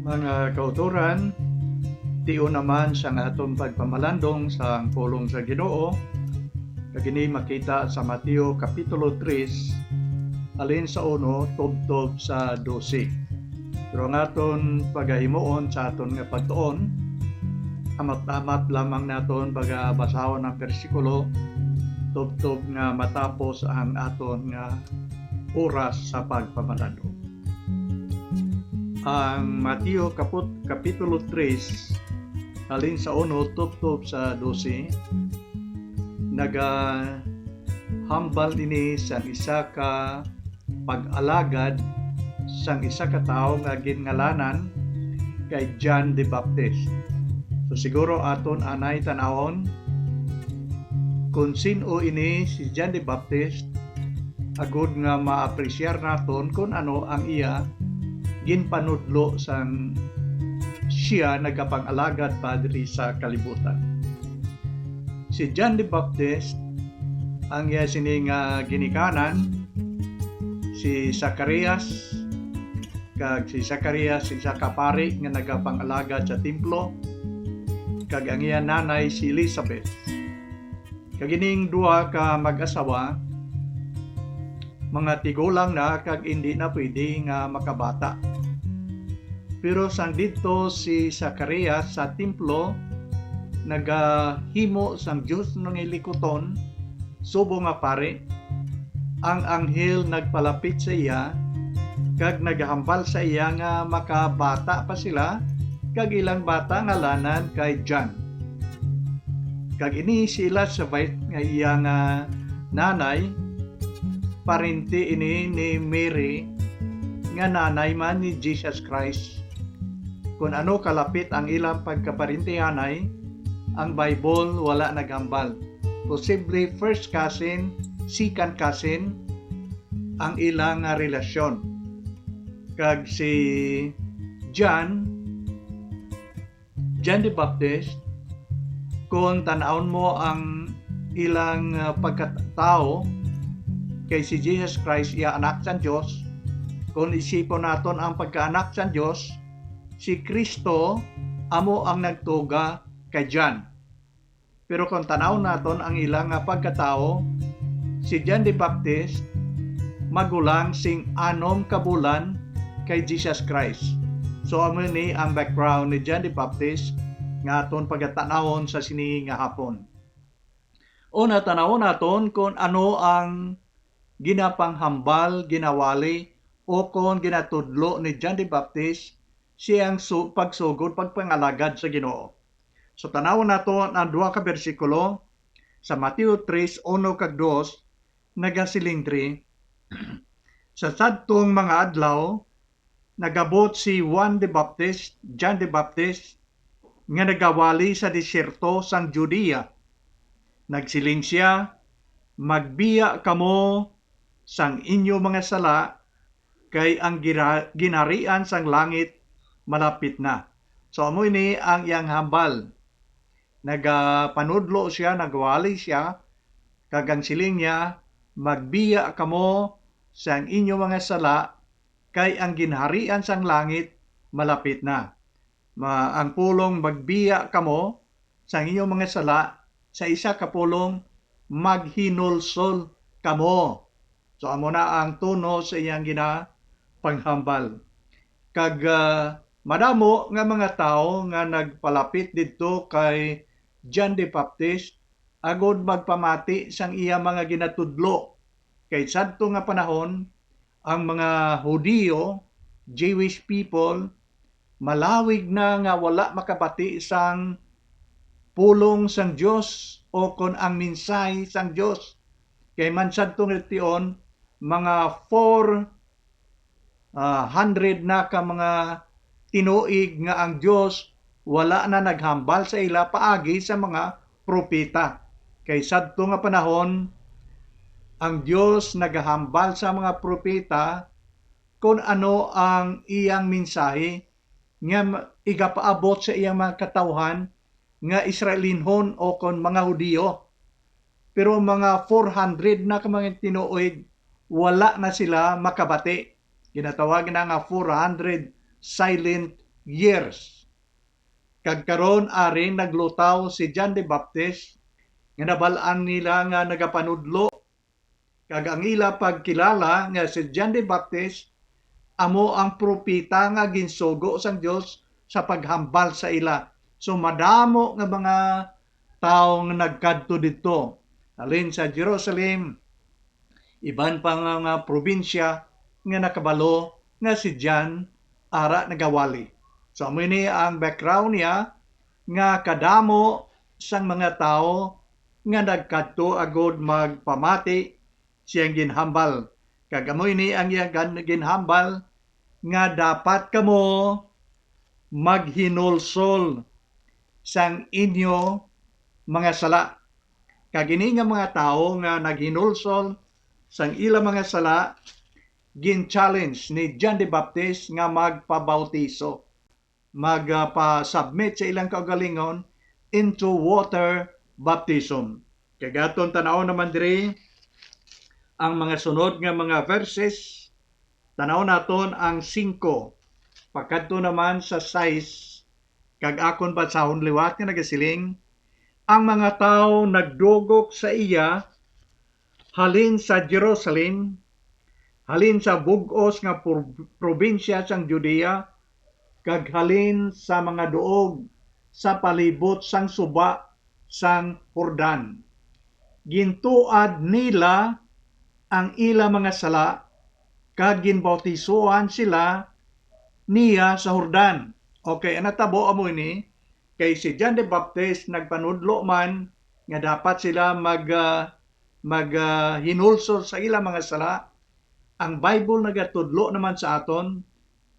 Mga kauturan, tiyo naman sa atong pagpamalandong sa pulong sa Ginoo. Kagini makita sa Mateo Kapitulo 3, alin sa 1 tubtob sa 12. Pero ang aton pagahimuon sa aton nga pagtuon, amat-amat lamang naton pagabasahon ng bersikulo tubtob nga matapos ang aton nga oras sa pagpamalandong. Ang Mateo Kapitulo 3, alin sa 1 tubtob sa 12, nagahambal ini sa isa ka pag-alagad sang isa ka tawo nga ginngalanan kay John the Baptist. So siguro aton anay tanawon kung sino ini si John the Baptist, agud nga maapresyar naton kung ano ang iya ginpanudlo sang siya nagapang-alagad padri sa kalibutan. Si John the Baptist, ang iya sining ginikanan, si Zacarias, kag si Zacarias isa ka pari nga nagapang-alagad sa templo, kag ang iya nanay si Elizabeth. Kag ining duha ka mag-asawa, mga tigulang na kag hindi na pwede nga makabata. Pero sang dito si Zacarias sa templo, nagahimo sang Dios ng ilikuton, subo nga pare, ang anghel nagpalapit sa iya, kag nagahambal sa iya nga makabata pa sila, kag ilang bata nga lanan kay John. Kag ini si Elizabeth nga iya nga nanay, parente ini ni Mary, nga nanay man ni Jesus Christ. Kung ano kalapit ang ilang pagkaparintihanay, ang Bible wala naghambal. Posible first cousin, second cousin, ang ilang relasyon. Kag si John the Baptist, kung tanawon mo ang ilang pagkatao, kay si Jesus Christ iya anak sa Diyos, kung isipon naton ang pagkaanak sa Diyos, si Kristo amo ang nagtuga kay John. Pero kung tanaw naton ang ilang pagkatao, si John the Baptist magulang sing 6 kabulan kay Jesus Christ. So amo ni ang background ni John the Baptist nga aton pagatanawon sa sini nga hapon. Una tanawon naton kung ano ang ginapanghambal, ginawali o kung ginatudlo ni John the Baptist siyang pagsugod, pagpangalagad sa Ginoo. So tanawon nato ang 2 ka bersikulo sa Mateo 3, 1 kag 2, nagasilindri. Sa sadtong mga adlaw, nagabot si John the Baptist, nga nagawali sa disyerto sang Judea. Nagsiling siya, magbiya kamo sang inyo mga sala, kay ang ginarian sang langit malapit na. So amo ini ang iyang hambal. Nagapanudlo siya, nagwali siya, kag ang siling niya, magbiya kamo sang inyo mga sala, kay ang ginharian sang langit malapit na. Ang pulong magbiya kamo sang inyo mga sala, sa isa ka pulong maghinulsol kamo. So amo na ang tuno sa iyang ginapanghambal. Kag madamo nga mga tao nga nagpalapit didto kay John the Baptist agod magpamati sang iya mga ginatudlo. Kay sadto nga panahon, ang mga Hudiyo, Jewish people, malawig na nga wala makabati sang pulong sang Dios o kon ang mensahe sang Dios. Kay man sadto nga tion, mga 400 na ka mga tinuig nga ang Dios wala na naghambal sa ila paagi sa mga propeta. Kay sadto nga panahon, ang Dios nagahambal sa mga propeta kung ano ang iyang mensahe nga igapaabot sa iyang mga katawhan nga Israelinhon o kon mga Hudiyo. Pero mga 400 na ka mga tinuig, wala na sila makabati. Ginatawag na nga 400 silent years. Kag karon aring naglutaw si John the Baptist nga nabal-an nila nga nagapanudlo, kag ang ila pagkilala nga si John the Baptist amo ang propeta nga ginsugo sang Dios sa paghambal sa ila. So madamo nga mga tawo nga nagkadto didto, alin sa Jerusalem, iban pa nga probinsya nga nakabalo nga si John ara nagawali. So amo ni ang background niya nga kadamo sang mga tawo nga nagkadto agod magpamati siyang ginhambal. Kag amo ni ang iyang ginhambal nga dapat kamo maghinulsol sang inyo mga sala. Kag ini nga mga tawo nga naghinulsol sang ila mga sala, gin-challenge ni John the Baptist nga magpabautiso, magpa-submit sa ilang kaugalingon into water baptism. Kagaton tanaw naman diri ang mga sunod nga mga verses. Tanaw naton ang 5 pagkadto naman sa 6, kag akon basahon liwat nga nagasiling, ang mga tawo nagdugok sa iya halin sa Jerusalem, halin sa bug-os nga probinsya sang Judea, kag halin sa mga duog sa palibot sang suba sang Jordan. Gintuad nila ang ila mga sala, kag ginbautisoan sila niya sa Jordan. Okay, natabo amo ini kay si John the Baptist nagpanudlo man nga dapat sila hinulsol sa ila mga sala. Ang Bible nagatudlo naman sa aton,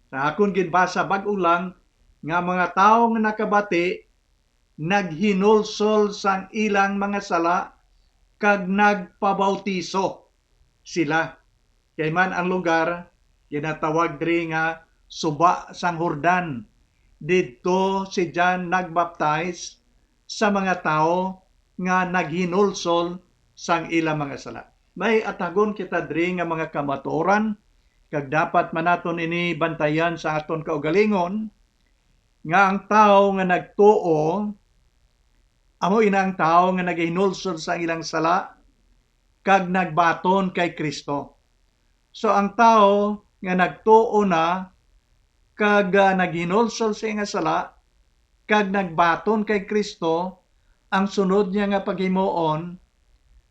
sa akon ginbasa bag-o lang, nga mga tawo nga nakabati naghinulsol sang ilang mga sala kag nagpabautiso sila. Kay man ang lugar ginatawag diri nga suba sang Jordan. Didto si John nagbaptize sa mga tawo nga naghinulsol sang ilang mga sala. May atagon kita diri nga mga kamatuoran, kag dapat manaton ini bantayan sa aton kaugalingon, nga ang tawo nga nagtuo amo inang tawo nga naghinulsol sa ilang sala kag nagbaton kay Kristo. So ang tawo nga nagtuo na kag naghinulsol sa ilang sala kag nagbaton kay Kristo, ang sunod niya nga paghimuon,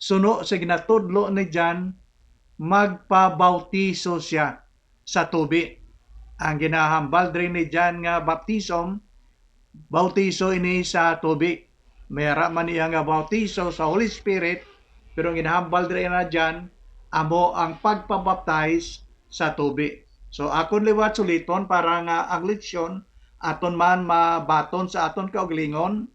suno sa ginatudlo ni John, magpabautiso siya sa tubig. Ang ginahambal diri ni John nga baptism, bautiso ini sa tubig. Mayara man niya nga bautiso sa Holy Spirit, pero ang ginahambal diri na John, amo ang pagpabaptize sa tubig. So akon liwat suliton para nga ang leksyon aton man mabaton sa aton kaugalingon,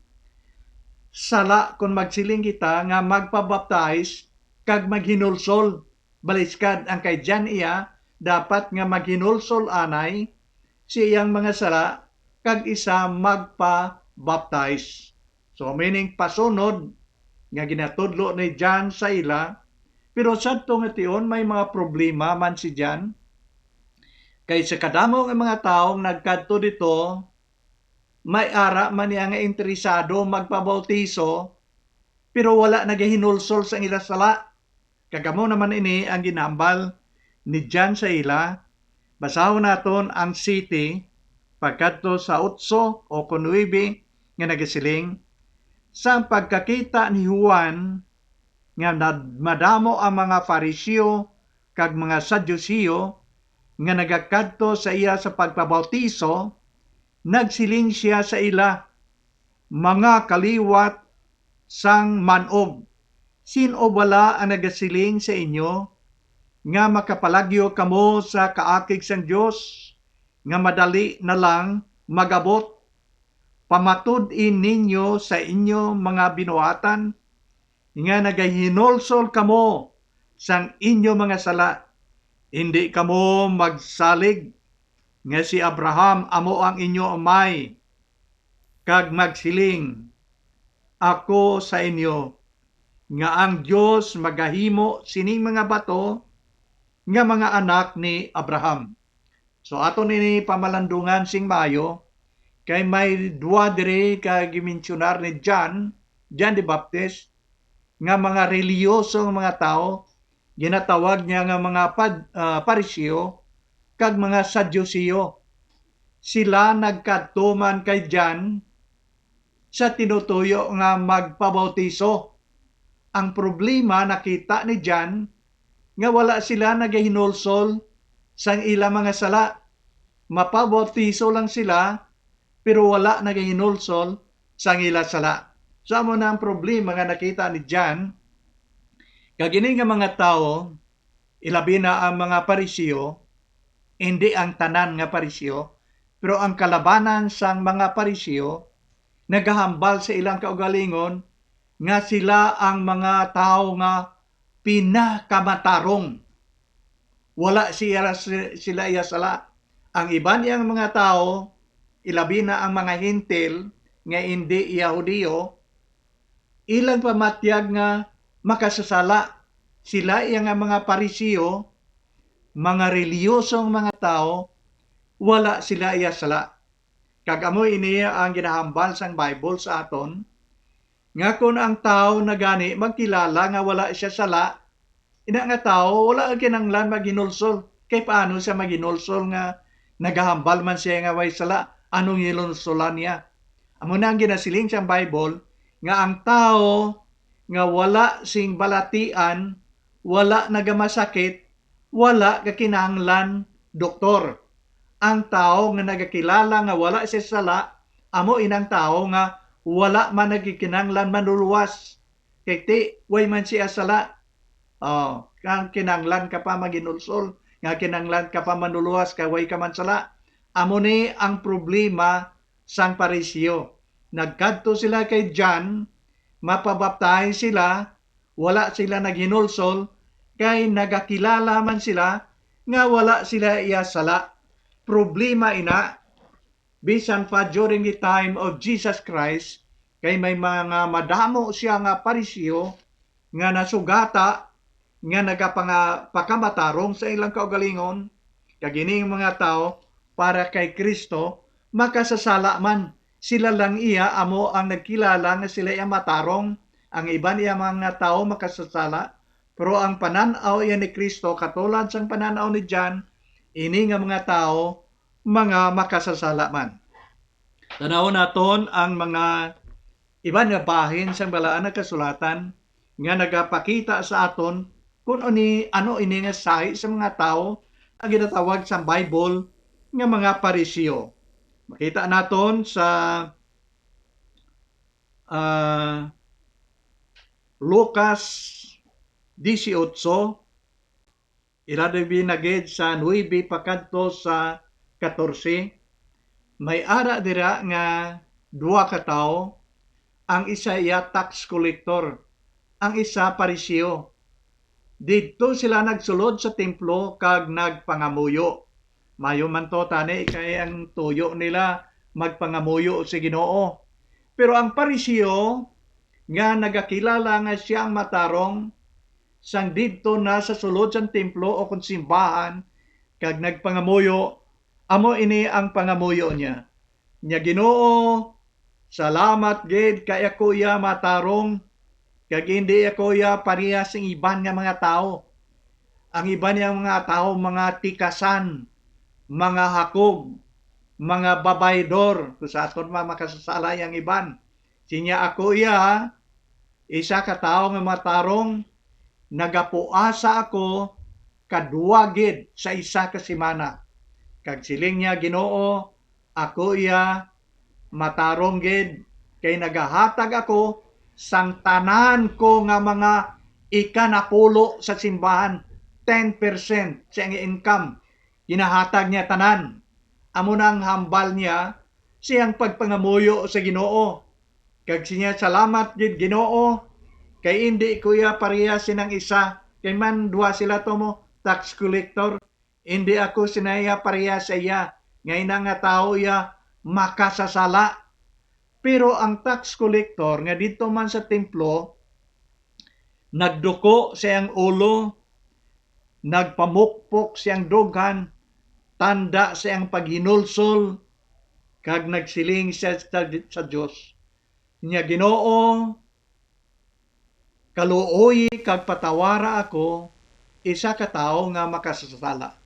sala kung magsiling kita nga magpabaptize kag maghinulsol. Baliskad ang kay John iya, dapat nga maghinulsol anay siyang mga sala kag isa magpa-baptize. So meaning pasunod nga ginatudlo ni John sa ila, pero sadto nga tion may mga problema man si John. Kay sa kadamo nga mga taong nagkadto dito, may ara man niya nga interesado magpabautiso, pero wala nagahinulsol sa ila sala. Kagamo naman ini ang ginambal ni John sa ila. Basahon naton ang city pagkadto sa 8 o 9 nga nagasiling, sa pagkakita ni Juan nga madamo ang mga Fariseo kag mga Sadyuseo nga nagakadto sa iya sa pagpabautiso, nagsiling siya sa ila, mga kaliwat sang manog, sino bala ang nagasiling sa inyo nga makapalagyo kamo sa kaakig sang Dios nga madali na lang magabot? Pamatud-in ninyo sa inyo mga binuhatan nga nagahinulsol kamo sang inyo mga sala. Hindi kamo magsalig nga si Abraham amo ang inyo amay, kag magsiling, ako sa inyo nga ang Dios magahimo sining mga bato nga mga anak ni Abraham. So aton ini pamalandungan sing maayo, Kay may dua diri ka gimensionar ni John the Baptist, nga mga reliyosong mga tao, ginatawag niya nga mga Pariseo kag mga Sadyuseo. Sila nagkatuman kay John sa tinutuyo nga magpabautiso. Ang problema nakita ni John nga wala sila nagahinulsol sang ilang mga sala. Mapabautiso lang sila pero wala nagahinulsol sang ilang sala. So amo na ang problema nga nakita ni John. Kag ini nga mga tao, ilabi na ang mga Pariseo, hindi ang tanan nga Pariseo, pero ang kalabanan sang mga Pariseo nagahambal sa ilang kaugalingon nga sila ang mga tao nga pinakamatarong. Wala sila iya sala. Ang iban niyang mga tao, ilabi na ang mga hintil nga hindi Yahudiyo, ilang pamatyag nga makasasala. Sila iya nga mga Pariseo, mga reliyosong mga tao, wala sila iya sala. Kagamo ini ang ginahambal sang Bible sa aton, nga kung ang tao na gani magkilala nga wala siya sala, ina nga tao wala kinanglan maginulsol. Kay paano siya maginulsol nga nagahambal man siya nga way sala? Anong ilunsolan niya? Amo na ang ginasiling sa Bible nga ang tao nga wala sing balatian, wala nagamasakit, wala kakinahanglan doktor. Ang tao nga nagakilala nga wala siya sala, amo inang tao nga wala man nagkikinanglan manuluwas. Kay ti, way man siya sala. Kang kinanglan ka pa maginulsol, nga kinanglan ka pa manuluwas, kay way ka man sala. Amo ni ang problema sang Pariseo. Nagkadto sila kay John, mapabaptahin sila, wala sila naghinulsol, kay nagakilala man sila, nga wala sila iya sala. Problema ina, bisan pa during the time of Jesus Christ, kay may mga madamo siya nga Pariseo nga nasugata nga nagapakamatarong sa ilang kaugalingon, kagining mga tao para kay Kristo makasasala man. Sila lang iya amo ang nagkilala nga sila iya matarong, ang iban iya mga tao makasasala, pero ang pananaw iya ni Kristo katulad sang pananaw ni John, ini nga mga tao mga makasasala man. Tanaw naton ang mga iban nga bahin sa balaan nga kasulatan nga nagapakita sa aton kung ano ini nga sahi sa mga tao ang ginatawag sa Bible nga mga Pariseo. Makita naton sa Lucas 18, iladabi naged sa 9 pakadto sa 14, may ara dira nga duwa ka tawo, ang isa iya tax collector, ang isa Pariseo. Didto sila nagsulod sa templo kag nagpangamuyo. Mayo man to tani kay ang tuyo nila magpangamuyo sa Ginoo. Pero ang Pariseo nga nagakilala nga siya ang matarong, sang didto na sa sulod sa templo o kung simbahan kag nagpangamuyo, amo ini ang pangamuyo niya. Nya Ginoo, salamat gid kay ako ya matarong, kag hindi ako ya parehas sing iban nga mga tao. Ang iban nga mga tao mga tikasan, mga hakog, mga babaydor, kung sa aton makasasala ang iban. Sinya ako iya, isa ka tao nga matarong, nagapuasa ako kadua gid sa isa ka semana. Kag siling niya Ginoo, ako iya matarong gid kay nagahatag ako sang tanan ko nga mga ikanapulo sa simbahan, 10% sa income ginahatag niya tanan. Amo nang hambal niya siyang pagpangamuyo sa Ginoo. Kag siya salamat gid Ginoo kay hindi kuya pareha sinang isa, kay man duwa sila to mo tax collector, hindi ako sinaya pareha sa iya, ngay na nga tao ya makasasala. Pero ang tax collector nga dito man sa templo, nagduko siyang ulo, nagpamukpok siyang dughan, tanda siyang paghinulsol, kag nagsiling siya sa Dios. Nya Ginoo, kaluoy kag patawara ako, isa ka tawo nga makasasala.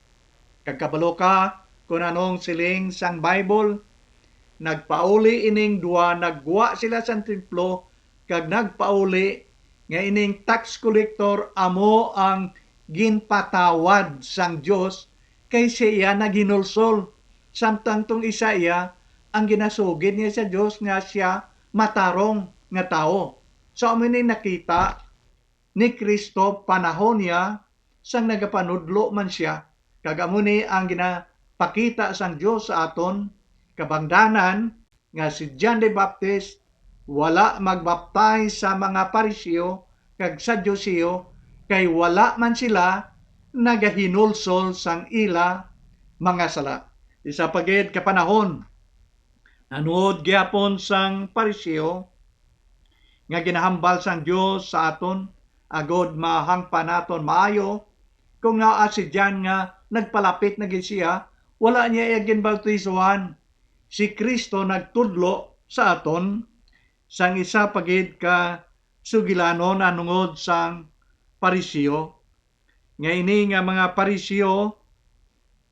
Kag kabalo ka kung anong siling sang Bible, nagpauli ining duwa, nagwa sila sa templo, kag nagpauli nga ining tax collector amo ang ginpatawad sang Dios kay siya naginulsol. Samtang tong isa iya ang ginasugid niya sa Dios nga siya matarong nga tao. So amin nakita ni Kristo panahon niya sang nagapanudlo man siya. Kag amo ni ang ginapakita sang Dios sa aton kabangdanan nga si John the Baptist wala magbaptize sa mga Pariseo kag Sadyuseo kay wala man sila nagahinulsol sang ila mga sala. Isa pagid kapanahon nanuod gyapon sang Pariseo nga ginahambal sang Dios sa aton agod mahangpan naton maayo kung naa si John nga nagpalapit na gid siya, wala niya ginbautizuhan. Si Kristo nagtudlo sa aton sang isa pagid ka sugilanon anungod sang Pariseo. Nga ini nga mga Pariseo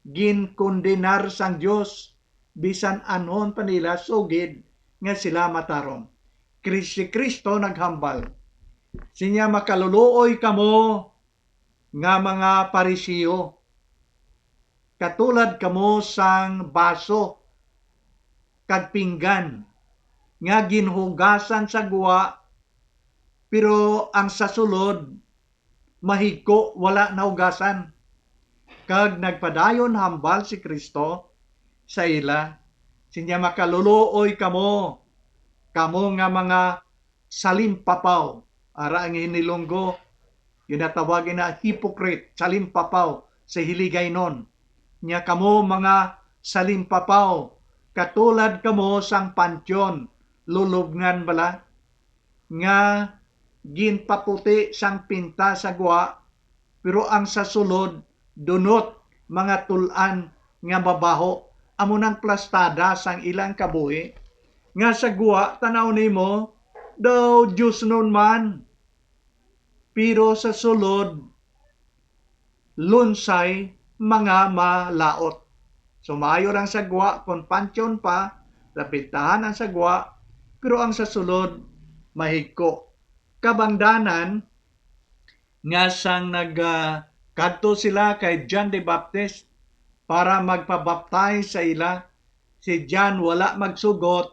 ginkondenar sang Dios bisan anon pa nila sugid nga sila matarong. Si Kristo naghambal. Sinya makaluluoy kamo nga mga Pariseo. Katulad kamo sang baso kag pinggan nga ginhugasan sa guwa pero ang sa sulod mahigko wala nahugasan. Kag nagpadayon hambal si Kristo sa ila. Sinya makaluluoy kamo nga mga salimpapaw. Ara ang hinilonggo ginatawagin na hypocrite, salimpapaw sa hiligaynon. Nya kamo mga salimpapaw, katulad kamo sang pantyon, lulubngan bala, nga ginpaputi sang pinta sa guwa, pero ang sa sulod, dunot mga tulan nga babaho, amo nang plastada sang ilang kabuhi, nga sa guwa, tanaw nimo, daw Diyos nun man, pero sa sulod, lunsay mga malaot. So maayo lang sa gwa, kung pansyon pa, lapitahan ang sa gwa, pero ang sa sulod, mahigko. Kabangdanan, nga sang nagkadto sila kay John the Baptist para magpabaptize sa ila, si John wala magsugot,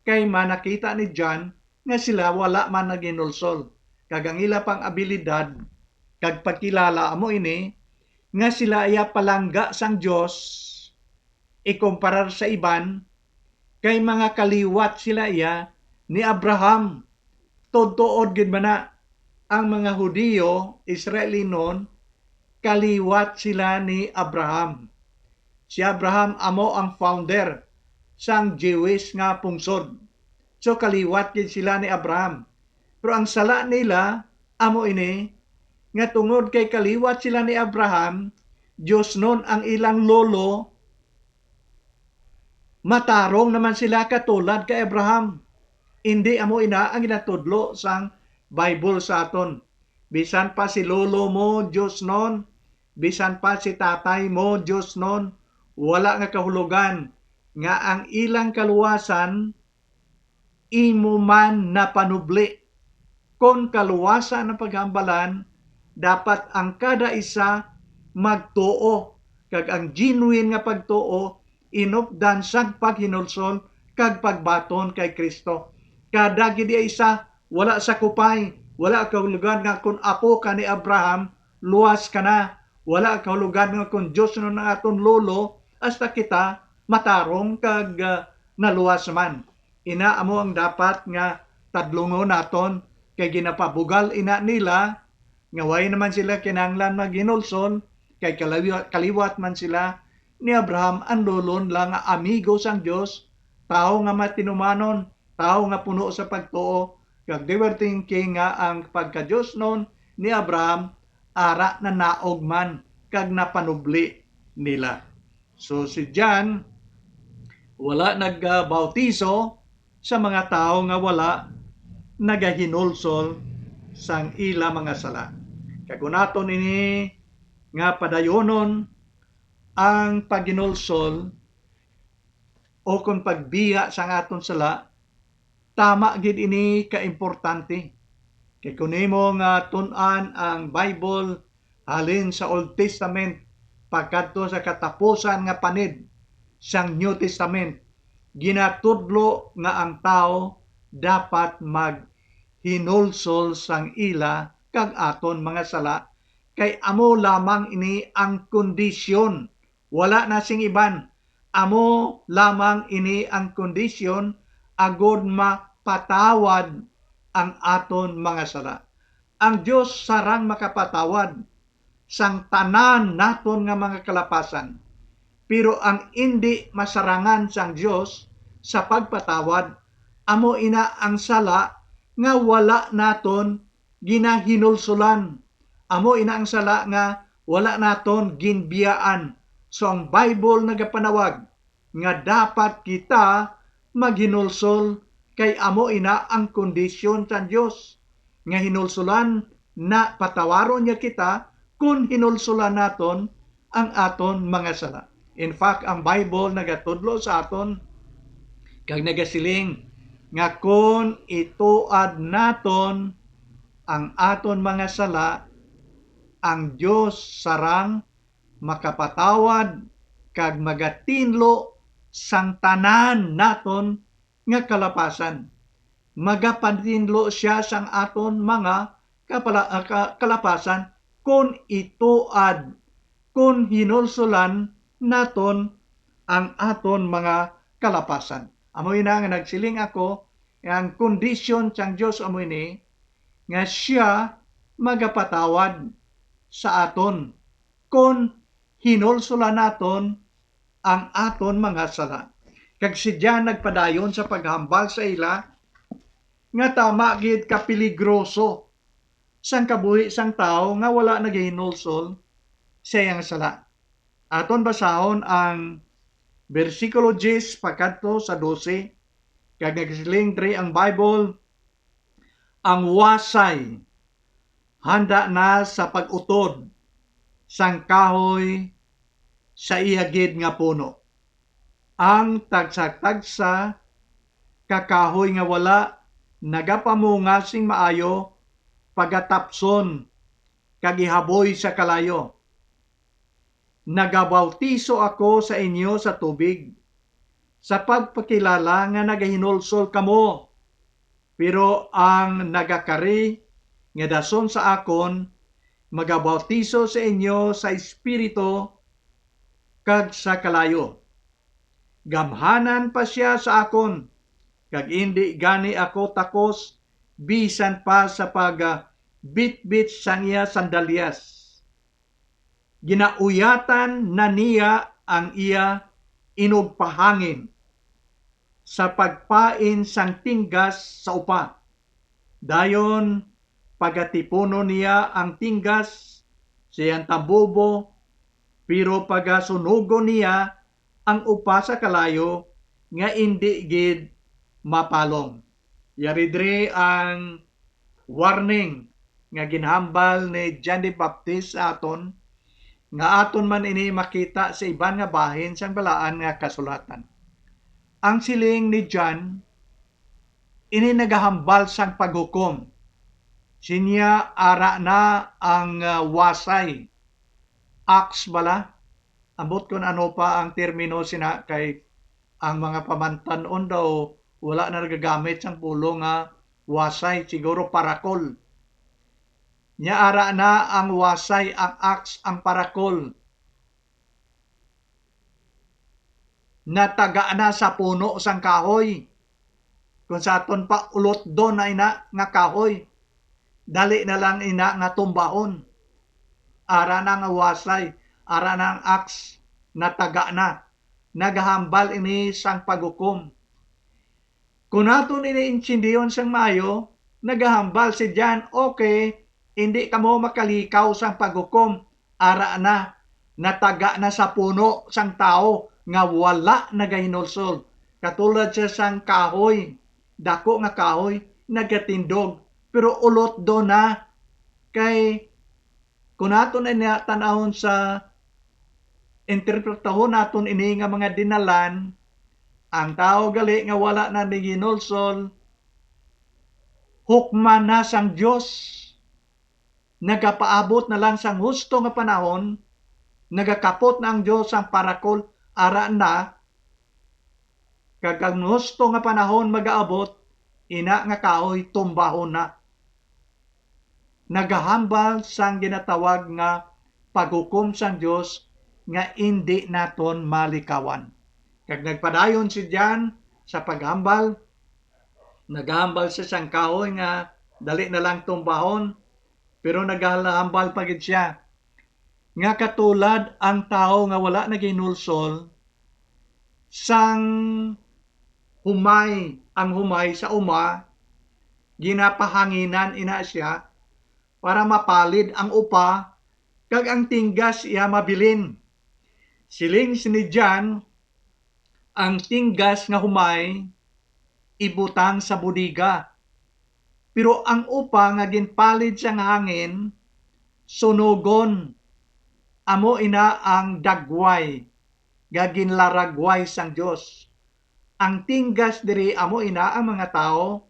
kay manakita ni John nga sila wala man naginulsol. Kag ang ila pang abilidad, kag pagkilala amo ini, nga sila iya palangga sang Dios ikumparar sa iban, kay mga kaliwat sila iya ni Abraham. Totoo gid man na ang mga Hudiyo, Israelinon, kaliwat sila ni Abraham. Si Abraham amo ang founder sang Jewish nga pungsod. So kaliwat gid sila ni Abraham. Pero ang sala nila, amo ini, nga tungod kay kaliwat sila ni Abraham, Diyos nun ang ilang lolo, matarong naman sila katulad kay Abraham. Hindi amo ina ang ginatudlo sang Bible sa aton. Bisan pa si lolo mo, Diyos nun, bisan pa si tatay mo, Diyos nun, wala nga kahulugan nga ang ilang kaluwasan, imo man na panubli. Kung kaluwasan ng paghambalan, dapat ang kada isa magtuo. Kag ang genuine nga pagtuo, inupdan sang paghinulsol kag pagbaton kay Kristo. Kada gid isa, wala sa kupay, wala kahulugan nga kung apo ka ni Abraham, luwas ka na. Wala kahulugan nga kung Diyos no na aton lolo, hasta kita matarong kag naluwas man. Ina amo ang dapat nga tadlungon naton, kay ginapabugal ina nila, nga way naman sila kinanglan maginulson, kay kaliwat man sila ni Abraham, ang lolon lang nga amigo sang Dios, tao nga matinumanon, tao nga puno sa pagtuo, kag they were thinking nga ang pagka-Dios noon ni Abraham, ara na naog man, kag napanubli nila. So si John, Wala nagbautiso sa mga tao nga wala nagahinulsol sang ila mga sala. Kagunaton ini nga padayonon ang paghinulsol o kung pagbiya sang aton sala, tama gid ini kaimportante. Kay kung nimo nga tun-an ang Bible halin sa Old Testament pagkadto sa katapusan nga panid sang New Testament, ginatudlo nga ang tao dapat maghinulsol sang ila kag aton mga sala kay amo lamang ini ang kondisyon, wala na sing iban. Amo lamang ini ang kondisyon agod mapatawad ang aton mga sala. Ang Dios sarang makapatawad sang tanan naton nga mga kalapasan. Pero ang hindi masarangan sang Dios sa pagpatawad, amo ina ang sala nga wala naton ginahinulsulan. Amo ina ang sala nga wala naton ginbiyaan. So ang Bible nagapanawag nga dapat kita maghinulsol kay amo ina ang kondisyon sa Dios nga hinulsulan na patawaron niya kita kung hinulsulan naton ang aton mga sala. In fact, ang Bible nagatudlo sa aton kag nagasiling nga kung ituad naton ang aton mga sala, ang Dios sarang makapatawad kag magatinlo sang tanan naton nga kalapasan. Magapatinlo siya sang aton mga kalapasan kung ituad, kung hinulsulan naton ang aton mga kalapasan. Amoy na nga nagsiling ako, ang kondisyon sang Dios amoy ni nga siya magapatawad sa aton kung hinulsulan naton ang aton mga sala. Kag sidya nagpadayon sa paghambal sa ila nga tama gid kapiligroso sang kabuhi sang tao nga wala nagahinulsol sa iyang sala. Aton basahon ang bersikulo 10 pagkadto sa 12 kag nagsiling diri ang Bible, ang wasay handa na sa pag-utod sang kahoy sa iyagid nga puno. Ang tagsa-tagsa kakahoy nga wala nagapamunga sing maayo pagatapson kag ihaboy sa kalayo. Nagabautiso ako sa inyo sa tubig sa pagpakilala nga nagahinulsol kamo. Pero ang nagakari nga dason sa akon magabautiso sa inyo sa Espiritu kag sa kalayo. Gamhanan pa siya sa akon kag hindi gani ako takos bisan pa sa bitbit sang iya sandalyas. Ginauyatan na niya ang iya inugpahangin sa pagpain sang tinggas sa upa. Dayon pagatipuno niya ang tinggas siyang tambubo, pero pagasunugo niya ang upa sa kalayo nga hindi gid mapalong. Yari diri ang warning nga ginhambal ni John the Baptist sa aton nga aton man ini makita sa iban nga bahin sang balaan nga kasulatan. Ang siling ni John ini nagahambal sang paghukom. Sinya ara na ang wasay. Aks bala. Ambot kun ano pa ang termino sina kay ang mga pamantanon daw wala na nagagamit sang pulo nga wasay, siguro parakol. Nya ara na ang wasay, ang aks, ang parakol. Nataga na sa puno sang kahoy. Kung sa aton pa ulot do na ina nga kahoy. Dali na lang ina nga tumbahon. Ara na nga wasay, ara na ang aks, nataga na. Nagahambal ini sang paghukom. Kung aton ini insindiyon sang mayo, nagahambal si John, okay, hindi ka mo makalikaw sang paghukom, ara na, nataga na sa puno sang tao, nga wala nagahinulsol. Katulad siya sang kahoy, dako nga kahoy, nagatindog, pero ulot do na. Kay kung naton ay tanahon sa interpretahon naton ini nga mga dinalan, ang tao gali nga wala na naginulsol, hukman na sang Dios. Nagapaabot na lang sang husto nga panahon, nagakapot na ang Dios ang parakol ara na, kag ang husto nga panahon magaabot, ina nga kahoy tumbahon na. Nagahambal sang ginatawag nga paghukom sang Dios nga hindi naton malikawan. Kag nagpadayon si Jan sa paghambal, naghambal siya sang kahoy nga dali na lang tumbahon, pero naghambal pa gid siya nga katulad ang tao nga wala naginulsol sang humay, ang humay sa uma, ginapahanginan ina siya para mapalid ang upa, kag ang tinggas iya mabilin. Siling sinidyan, ang tinggas nga humay ibutang sa budiga. Pero ang upa nga ginpalid sang hangin, sunugon. Amo ina ang dagway, nga ginlaragway sang Dios. Ang tinggas diri amo ina ang mga tao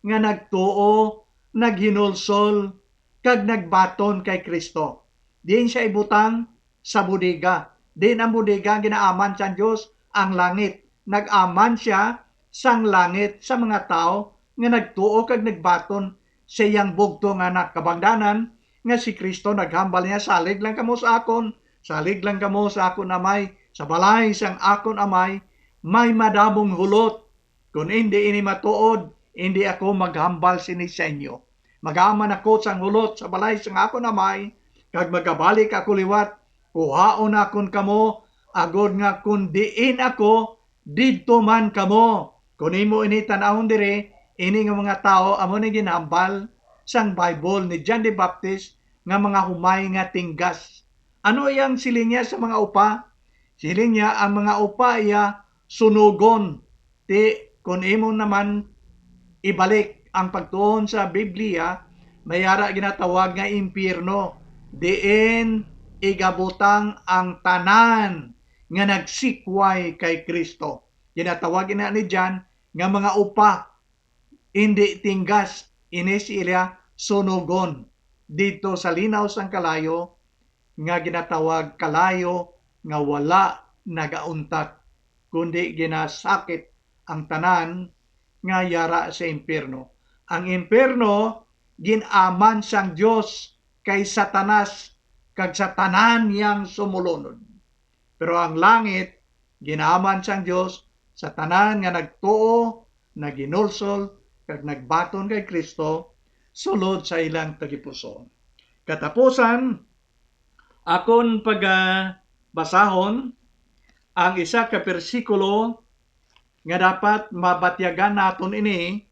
nga nagtuo, naghinulsol, kag nagbaton kay Kristo. Diin siya ibutang sa budiga. Diin ang budiga ginaaman sa Dios ang langit. Nag-aman siya sang langit sa mga tao nga nagtuo kag nagbaton sa iyang bugto nga nakabangdanan nga si Kristo. Naghambal niya, salig lang kamo sa akon, salig lang kamo sa akon amay, sa balay sang akon amay may madamong hulot. Kung hindi ini matuod, hindi ako maghambal sini sa inyo. Magaman ako sang hulot sa balay sang akon amay, kag magabalik ako liwat, kuhaon akon kamo, agod nga kung diin ako, didto man kamo. Kung imo ini tanahon dire, ini nga mga tao amo ni ginhambal sang Bible ni John the Baptist nga mga humay nga tinggas. Ano yang siling niya sa mga upa? Siling niya ang mga upa iya sunugon. Kung imo naman ibalik ang pagtuon sa Biblia, mayara ginatawag nga impyerno. Diin igabutang ang tanan nga nagsikway kay Kristo. Ginatawag ina ni John nga mga upa, hindi tinggas, ini sila sunugon. Dito sa linaw sang kalayo, nga ginatawag kalayo nga wala nagauntat, kundi ginasakit ang tanan nga yara sa impyerno. Ang impyerno ginaman sang Dios kay Satanas kag sa tanan yang sumulunod. Pero ang langit ginaman sang Dios sa tanan nga nagtuo, naginulsol kag nagbaton kay Kristo sulod sa ilang tagipuson. Katapusan akon pagbasahon ang isa ka bersikulo nga dapat mabatyagan naton ini,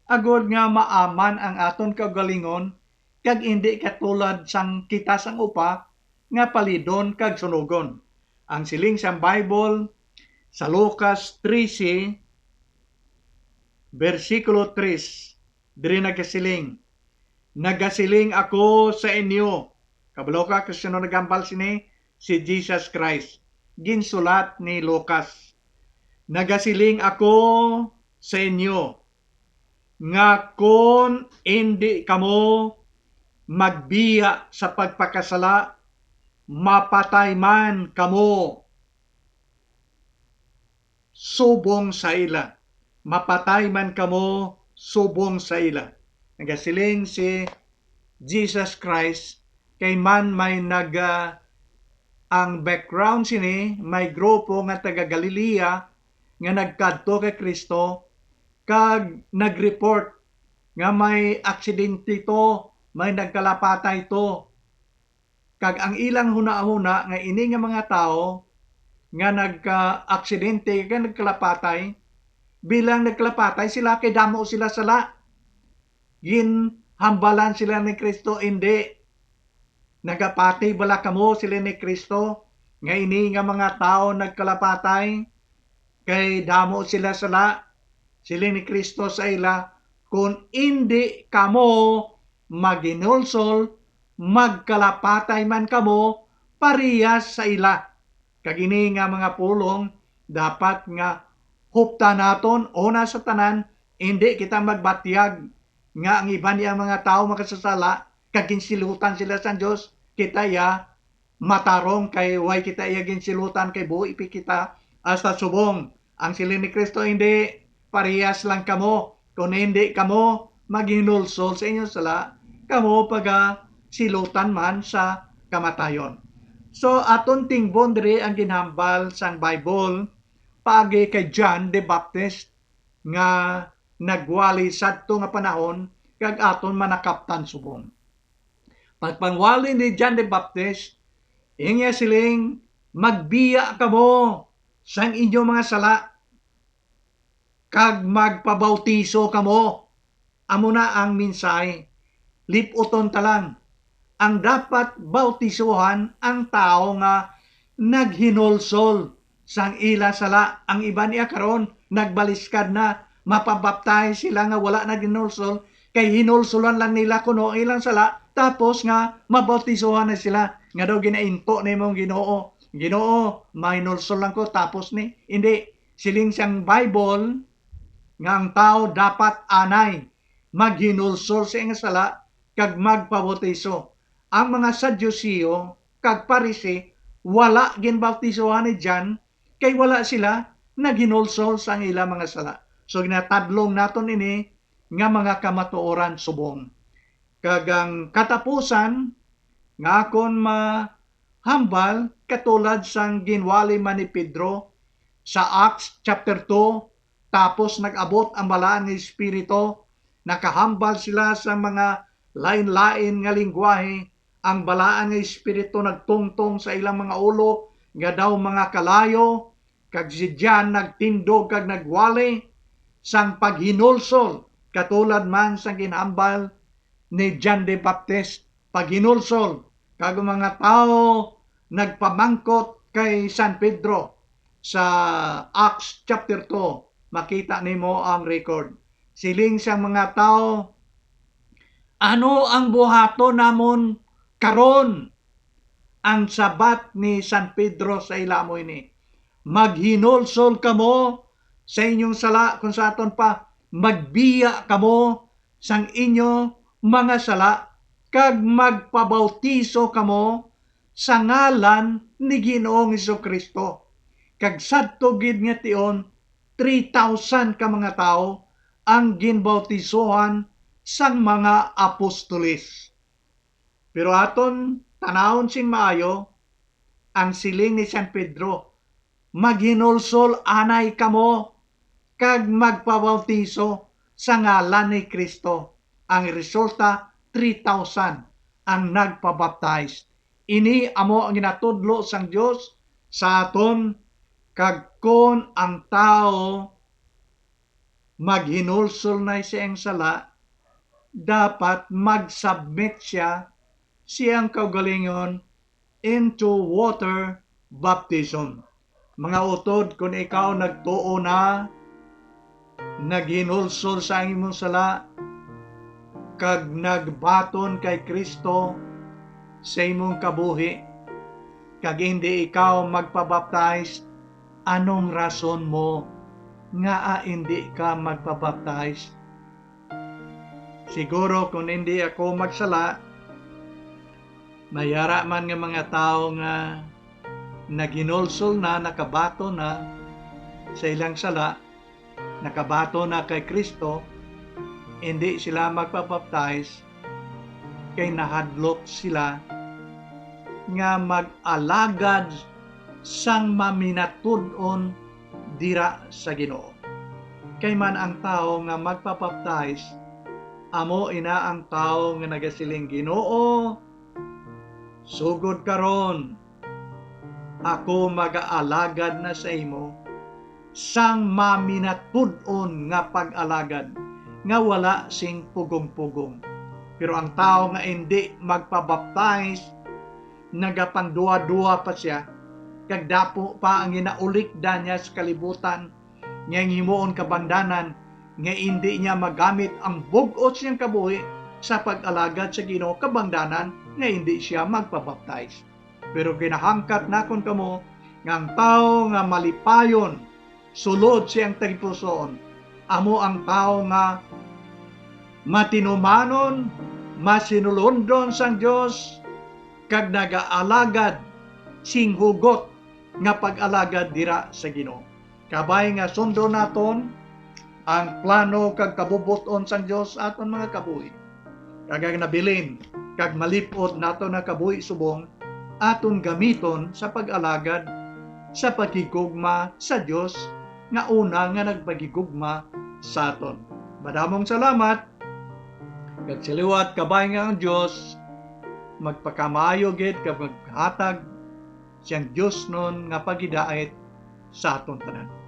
agod nga maaman ang aton kaugalingon kag hindi katulad sang kita sang upa nga palidon kag sunugon. Ang siling sang Bible sa Lucas 13 versikulo 3, diri nagasiling ako sa inyo. Kabalo ka kasi nagambal sini si Jesus Christ. Ginsulat ni Lucas. Nagasiling ako sa inyo nga kung hindi kamo magbiya sa pagpakasala, mapatay man kamo subong sa ila. Mapatay man kamo subong sa ila. Nagasiling si Jesus Christ kay man may ang background sini, may grupo nga taga Galilea nga nagkadto kay Kristo kag nagreport nga may aksidente to, may nagkalapatay to. Kag ang ilang huna-huna nga ini nga mga tao nga nagka-aksidente kag nagkalapatay, bilang nagkalapatay sila kay damo sila sala. Ginhambalan sila ni Kristo, hindi. Nagapati bala kamo sila ni Kristo, Nga ini nga mga tao nagkalapatay, kay damo sila sala, siling ni Kristo sa ila, kung hindi kamo maginulsol, magkalapatay man kamo, parehas sa ila. Kagini nga mga pulong, dapat nga hupta naton, una sa tanan, hindi kita magbatyag, nga ang iba niya mga tao makasasala, kaginsilutan sila sa Diyos, kita ya matarong kay way kita iya ginsilutan kay buhi pi kita hasta subong. Ang siling ni Kristo hindi parehas lang kamo, kung hindi kamo maghinulsol sa inyo sala, kamo paga silutan man sa kamatayon. So aton tingbon diri ang ginhambal sang Bible paagi kay John the Baptist nga nagwali sadto nga panahon kag aton manakaptan subong. Pagpangwali ni John the Baptist, ingya siling magbiya kamo sang inyong mga sala kag magpabautiso kamo. Amo na ang minsay, liputon talang. Ang dapat bautisohan ang tao nga naghinulsol sang ila sala. Ang iba niya karon nagbaliskad na, mapabaptay sila nga wala naghinulsol, kay hinulsolan lang nila kuno ilang sala, tapos nga mabautisohan na sila. Nga daw ginainto na mong Ginoo. Ginoo, mahinulsol lang ko tapos ni. Hindi, siling siyang Bible nga ang tao dapat anay maghinulsol sa iyang sala kag magpabautiso. Ang mga Sadyusiyo kag Parisi wala ginbautisohan ni John kay wala sila naghinulsol sa ilang mga sala. So ginatadlong naton ini nga mga kamatuoran subong. Kag ang katapusan nga akon mahambal katulad sang ginwali man ni Pedro sa Acts chapter 2, tapos nag-abot ang balaan ng Espiritu, nakahambal sila sa mga lain-lain nga lingwahe, ang balaan ng Espiritu nagtungtong sa ilang mga ulo, nga daw mga kalayo, kag si John nagtindog kag nagwali, sang paghinulsol, katulad man sang ginhambal ni John the Baptist, paghinulsol, kag mga tao nagpamangkot kay San Pedro sa Acts chapter 2, makita nimo ang record. Siling sa mga tao, ano ang buhato namon karon? Ang sabat ni San Pedro sa ilamo ini, maghinulsol kamo sa inyong sala, kung sa aton pa, magbiya kamo sang inyo mga sala, kag magpabautiso kamo sa ngalan ni Ginoong Hesukristo. Kag sadto gid nga tion, 3,000 ka mga tao ang ginbautisohan sang mga apostoles. Pero aton tanawon sing maayo ang siling ni San Pedro, maghinulsol anay kamo kag magpabautiso sa ngalan ni Kristo. Ang resulta, 3,000 ang nagpabaptize. Ini amo ang ginatudlo sang Dios sa aton, kag kon ang tao maghinulsol na siyang sala, dapat mag-submit siya siyang kaugalingon into water baptism. Mga utod, kung ikaw nagtuo na, naghinulsol sa imong sala, kag nagbaton kay Kristo sa imong kabuhi, kag hindi ikaw magpabaptize, anong rason mo nga hindi ka magpabaptize? Siguro kung hindi ako magsala, mayara man nga mga tao nga naghinulsol na, nakabato na sa ilang sala, nakabato na kay Kristo, hindi sila magpabaptize, kay nahadlok sila nga mag-alagad sang maminatud-on dira sa Ginoo. Kay man ang tao nga magpabaptize, amo ina ang tao nga nagasiling, Ginoo, sugod karon, ako mag-aalagad na sa imo, sang maminatud-on nga pag-alagad, nga wala sing pugong-pugong. Pero ang tao nga hindi magpabaptize, nagapandua-dua pa siya, kag dapo pa ang ginaulikda niya sa kalibutan nga himuon kabangdanan nga hindi niya magamit ang bug-ot siyang kabuhi sa pag-alagad sa Ginoo kabangdanan nga hindi siya magpabaptize. Pero ginahangkat nakon kamo nga ang tao nga malipayon sulod siyang tagpusoon, amo ang tao nga matinumanon, masinulondon sang Dios kag nagaalagad sing hugot nga pag-alagad dira sa Ginoo. Kabay nga sundo naton ang plano kag kabubuton sang Dios aton mga kabuhi. Kag nabilin kag malipod naton na kabuhi subong aton gamiton sa pag-alagad sa pagkigugma sa Dios nga una nga nagpagigugma sa aton. Madamong salamat kag siliwat kabay nga ang Dios magpakamayo gid kag maghatag siyang Dios nun nga pagidait sa aton tanan.